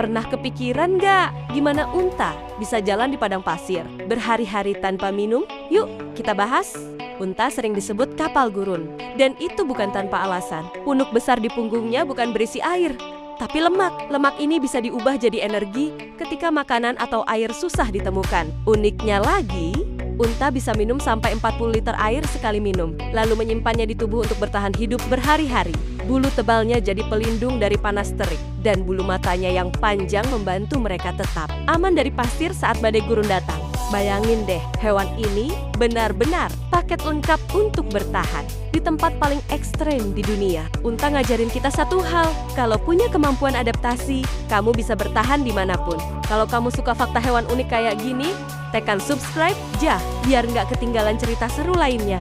Pernah kepikiran nggak gimana unta bisa jalan di padang pasir berhari-hari tanpa minum? Yuk, kita bahas. Unta sering disebut kapal gurun, dan itu bukan tanpa alasan. Punuk besar di punggungnya bukan berisi air, tapi lemak. Lemak ini bisa diubah jadi energi ketika makanan atau air susah ditemukan. Uniknya lagi, unta bisa minum sampai 40 liter air sekali minum, lalu menyimpannya di tubuh untuk bertahan hidup berhari-hari. Bulu tebalnya jadi pelindung dari panas terik, dan bulu matanya yang panjang membantu mereka tetap aman dari pasir saat badai gurun datang. Bayangin deh, hewan ini benar-benar paket lengkap untuk bertahan di tempat paling ekstrem di dunia. Unta ngajarin kita satu hal, kalau punya kemampuan adaptasi, kamu bisa bertahan dimanapun. Kalau kamu suka fakta hewan unik kayak gini, tekan subscribe, biar nggak ketinggalan cerita seru lainnya.